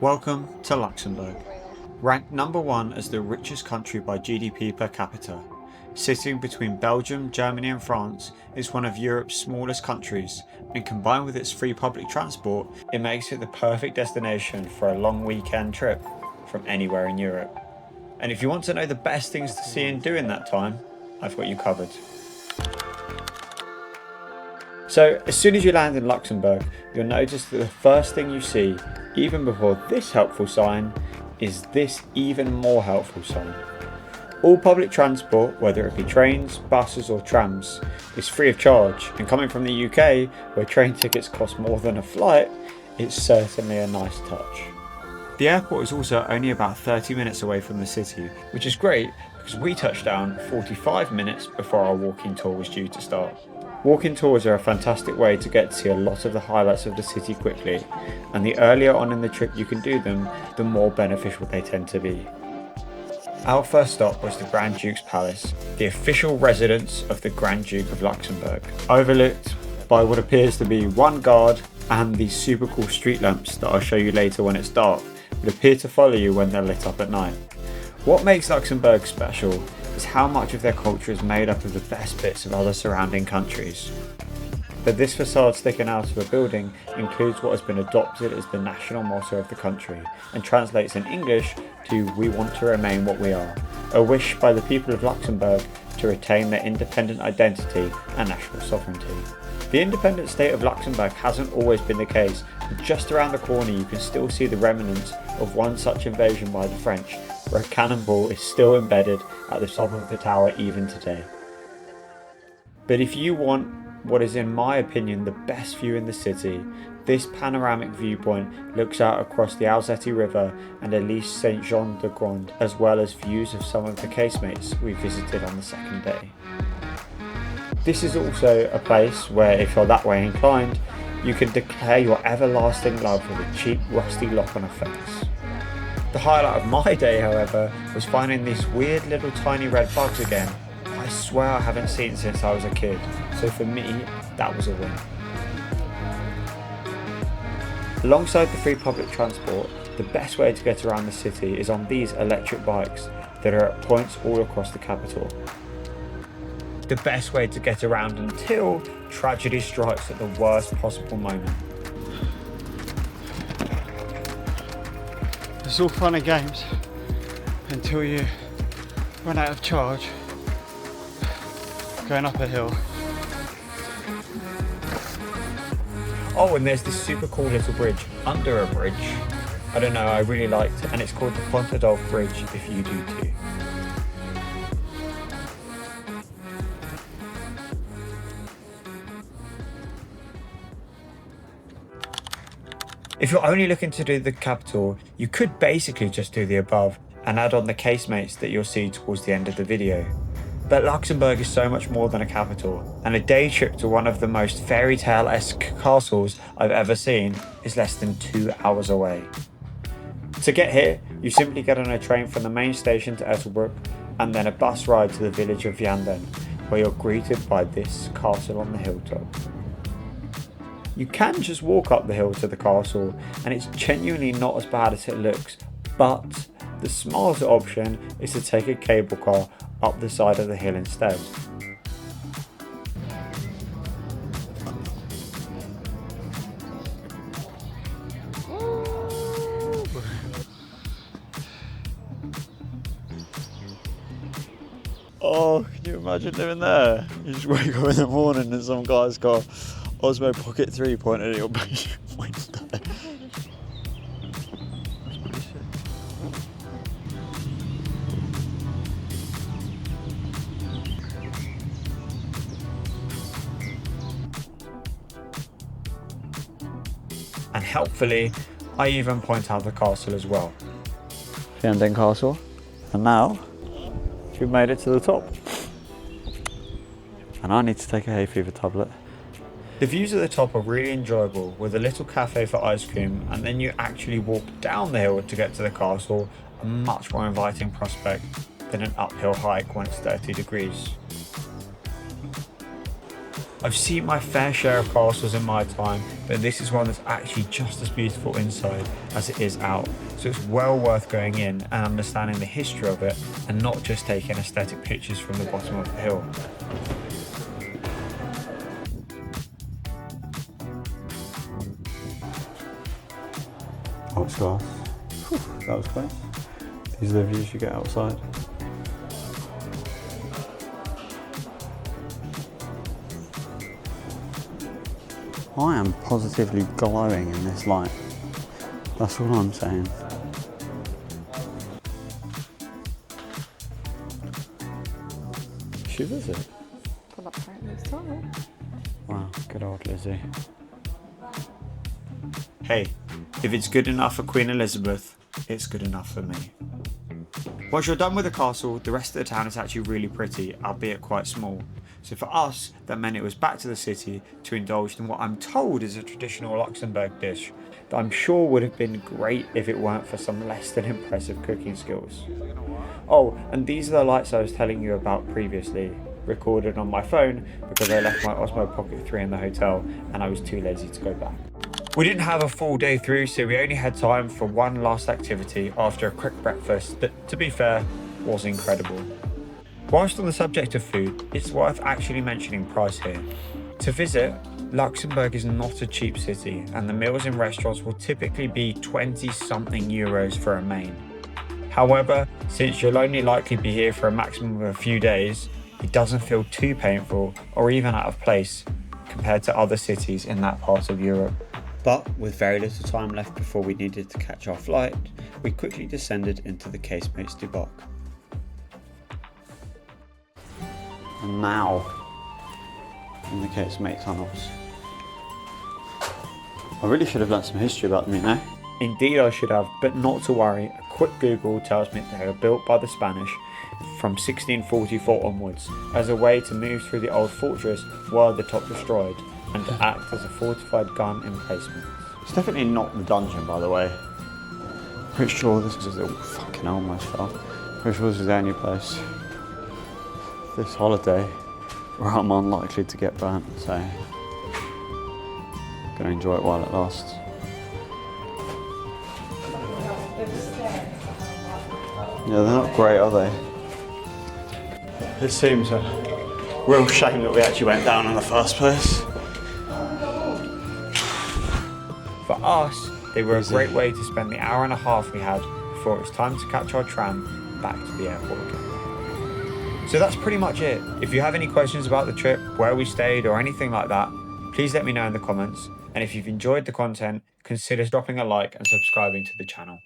Welcome to Luxembourg. Ranked number 1 as the richest country by GDP per capita, sitting between Belgium, Germany and France, is one of Europe's smallest countries, and combined with its free public transport, it makes it the perfect destination for a long weekend trip from anywhere in Europe. And if you want to know the best things to see and do in that time, I've got you covered. So as soon as you land in Luxembourg, you'll notice that the first thing you see, even before this helpful sign, is this even more helpful sign. All public transport, whether it be trains, buses or trams, is free of charge, and coming from the UK, where train tickets cost more than a flight, it's certainly a nice touch. The airport is also only about 30 minutes away from the city, which is great because we touched down 45 minutes before our walking tour was due to start. Walking tours are a fantastic way to get to see a lot of the highlights of the city quickly, and the earlier on in the trip you can do them, the more beneficial they tend to be. Our first stop was the Grand Duke's Palace, the official residence of the Grand Duke of Luxembourg, overlooked by what appears to be one guard and these super cool street lamps that I'll show you later when it's dark, but appear to follow you when they're lit up at night. What makes Luxembourg special is how much of their culture is made up of the best bits of other surrounding countries. But this facade sticking out of a building includes what has been adopted as the national motto of the country and translates in English to "We want to remain what we are," a wish by the people of Luxembourg to retain their independent identity and national sovereignty. The independent state of Luxembourg hasn't always been the case, and just around the corner you can still see the remnants of one such invasion by the French, where a cannonball is still embedded at the top of the tower even today. But if you want what is in my opinion the best view in the city, this panoramic viewpoint looks out across the Alzette River and Elise Saint-Jean-de-Grand, as well as views of some of the casemates we visited on the second day. This is also a place where, if you're that way inclined, you can declare your everlasting love with a cheap rusty lock on a fence. The highlight of my day, however, was finding these weird little tiny red bugs again. I swear I haven't seen since I was a kid, so for me, that was a win. Alongside the free public transport, the best way to get around the city is on these electric bikes that are at points all across the capital. The best way to get around until tragedy strikes at the worst possible moment. It's all fun and games until you run out of charge going up a hill. Oh, and there's this super cool little bridge under a bridge. I don't know, I really liked it, and it's called the Pont Adolphe Bridge if you do too. If you're only looking to do the capital, you could basically just do the above and add on the casemates that you'll see towards the end of the video. But Luxembourg is so much more than a capital, and a day trip to one of the most fairy tale-esque castles I've ever seen is less than 2 hours away. To get here, you simply get on a train from the main station to Ettelbruck and then a bus ride to the village of Vianden, where you're greeted by this castle on the hilltop. You can just walk up the hill to the castle, and it's genuinely not as bad as it looks, but the smarter option is to take a cable car up the side of the hill instead. Oh, can you imagine living there? You just wake up in the morning and some guy's got Osmo Pocket 3 pointed at your window. And helpfully, I even point out the castle as well. Vianden Castle. And now, we've made it to the top. And I need to take a hay fever tablet. The views at the top are really enjoyable, with a little cafe for ice cream, and then you actually walk down the hill to get to the castle, a much more inviting prospect than an uphill hike when it's 30 degrees. I've seen my fair share of castles in my time, but this is one that's actually just as beautiful inside as it is out. So it's well worth going in and understanding the history of it and not just taking aesthetic pictures from the bottom of the hill. Oh, it's glass. Whew, that was close. These are the views you get outside. I am positively glowing in this light. That's all I'm saying. Shivers it? Well, apparently so. Wow, good old Lizzie. Hey, if it's good enough for Queen Elizabeth, it's good enough for me. Once you're done with the castle, the rest of the town is actually really pretty, albeit quite small. So for us, that meant it was back to the city to indulge in what I'm told is a traditional Luxembourg dish that I'm sure would have been great if it weren't for some less than impressive cooking skills. Oh, and these are the lights I was telling you about previously, recorded on my phone because I left my Osmo Pocket 3 in the hotel and I was too lazy to go back. We didn't have a full day through, so we only had time for one last activity after a quick breakfast that, to be fair, was incredible. Whilst on the subject of food, it's worth actually mentioning price here. To visit, Luxembourg is not a cheap city, and the meals in restaurants will typically be 20-something euros for a main. However, since you'll only likely be here for a maximum of a few days, it doesn't feel too painful or even out of place compared to other cities in that part of Europe. But with very little time left before we needed to catch our flight, we quickly descended into the Casemates du Bac. And now, in the Casemate tunnels. I really should have learnt some history about them, you know? Indeed I should have, but not to worry. A quick Google tells me they were built by the Spanish from 1644 onwards as a way to move through the old fortress were the top destroyed and to act as a fortified gun emplacement. It's definitely not the dungeon, by the way. Pretty sure this is fucking almost fell. Pretty sure this is the only place this holiday where I'm unlikely to get burnt, so I'm gonna enjoy it while it lasts. Yeah, they're not great, are they? It seems a real shame that we actually went down in the first place. For us, they were a great way to spend the hour and a half we had before it was time to catch our tram back to the airport again. So that's pretty much it. If you have any questions about the trip, where we stayed or anything like that, please let me know in the comments. And if you've enjoyed the content, consider dropping a like and subscribing to the channel.